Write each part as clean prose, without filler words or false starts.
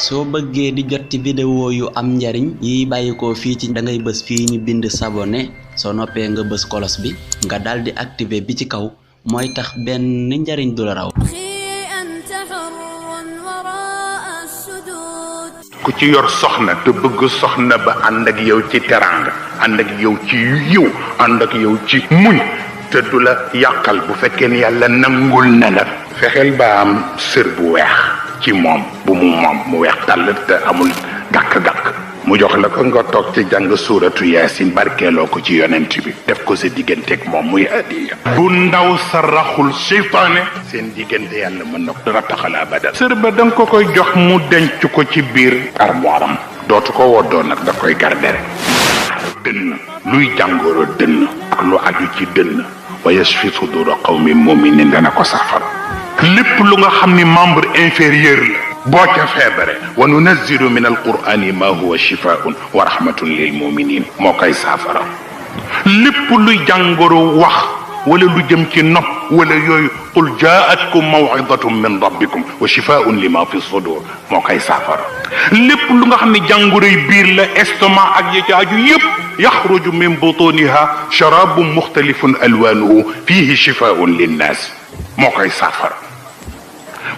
soo bëggee di jot ci vidéo yu am njariñ yi bàyyikoo fii ci da ngay bës fii ñu bind s'abonner soo noppee nga bës kolos bi nga daldi activer bi ci kaw mooy tax benn njariñ du la raw. ku ci yor soxna te bëgg soxna ba ànd ak yow ci teraanga ànd ak yow ci yiw ànd ak yow ci muñ te du la yàqal bu fekkee ne yàlla nangul na la fexeel ba am sër bu weex ci moom bu mu weex tàll te amul gàkk-gàkk mu jox la ko nga toog ci jàng suuratu yaasin barkeeloo ko ci yonent bi def ko sa digganteeg moom muy adiya bu ndaw sa raxul seytaane seen diggante yàlla mën na ko rattaxal abada sër ba da nga ko koy jox mu denc ko ci biir armoire am dootu ko woddoo nag da koy gardere dënn luy jàngoro dënn ak lu aju ci dënn wa yashfi sudura qawmin muminin dana ko saafara lépp lu nga xam ni membre inférieur la boo ca feebare wa nunazzilu min alqur'ani ma huwa shifaa'un wa rahmatun lil muminin moo koy saafara lépp luy jàngoro wax wala lu jëm ci nopp wala yooyu qul jaa'atkum maw'idatun min rabbikum wa shifaa'un lima fi sudur moo koy saafara lépp lu nga xam ne jàngoroy biir la estomac ak ya ci aju yépp yaxruju min butuniha sharabun mukhtalifun alwanuhu fihi shifaa'un linnas moo koy saafara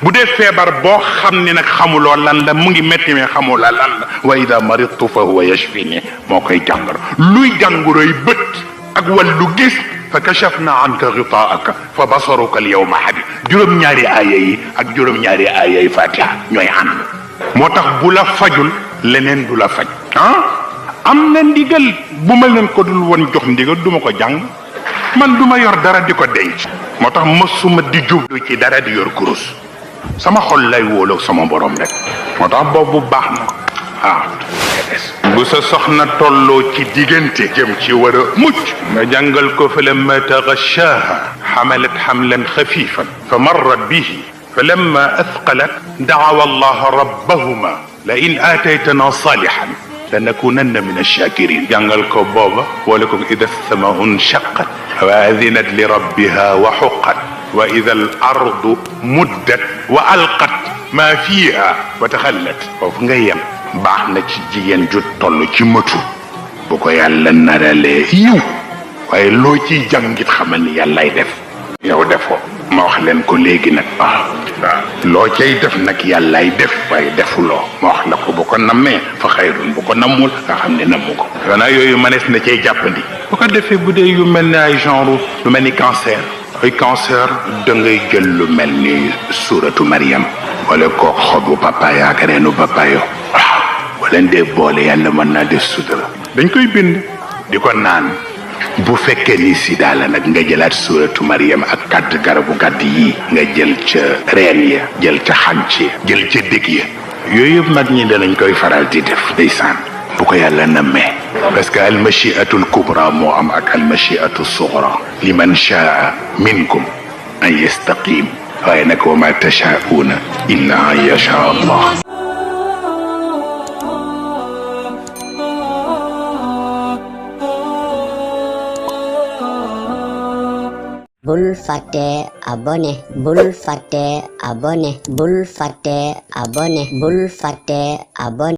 bu dee feebar boo xam ne nag xamuloo lan la mu ngi métti mais xamuloo lan la wa ida maridtu fa huwa yashfini moo koy jàngoro luy jàngoroy bët ak wàllu gis fa kashafna anka ghitaa'aka fa basaruka al yawma hadid juróom-ñaari aaya yi ak juróom-ñaari aaya yi fatiha ñooy ànd moo tax bu la fajul leneen du la faj am na ndigal bu ma leen ko dul woon jox ndigal duma ko jàng man duma yor dara di ko denc moo tax mësuma di jublu ci dara di yor kurus sama xol lay wóoloo sama borom rek moo tax boobu baax na bu sa soxna tolloo ci diggante jëm ci war a mucc nga jàngal ko fa lamma taghashaha hamalat hamlan khafifan fa marrat bihi fa lamma athqalat da'awa allaha rabbahuma la in ataytana salihan lanakunanna min ash-shakirin jàngal ko booba wala ko ida as-sama'u inshaqqat wa adhinat li rabbiha wa huqqat wa ida al-ardu muddat wa alqat ma fiha wa taxallat foofu nga yem baax na ci jigéen ju toll ci mëtu bu ko yàlla naralee yiw waaye loo ciy jàngit xamal ni yàllay def yow defoo ma wax leen ko léegi nag waaw loo cay def nag yàllay def waaye defuloo ma wax la ko bu ko nammee fa xayrun bu ko nammul nga xam ne nammu ko xanaa yooyu mënees na cay jàppandi bu ko defee bu dee yu mel ni ay genre lu mel ni cancer ay cancer da ngay jël lu mel ni suuratu Maryam wala kook xobu papaya ak reenu papayo waaw wala ndee boole yàlla mën naa def sutura dañ koy bind di ko naan bu fekkee ni sida la nag nga jëlaat suuratu Maryam ak kàdd garabu gàdd yi nga jël ca reen ya jël ca xànc ya jël ca dëgg ya yooyu yëpp mag ñi danañ koy faral di def ndeysaan bu ko yàlla nammee parce que almachiatu alkubra moo am ak almachiatu sugra liman shaa minkum an yastaqim waaye nag wa ma tashaauna illa an yasha allah bul fàtte abonné bul fàtte abonné bul fàtte abonné bul fàtte abonné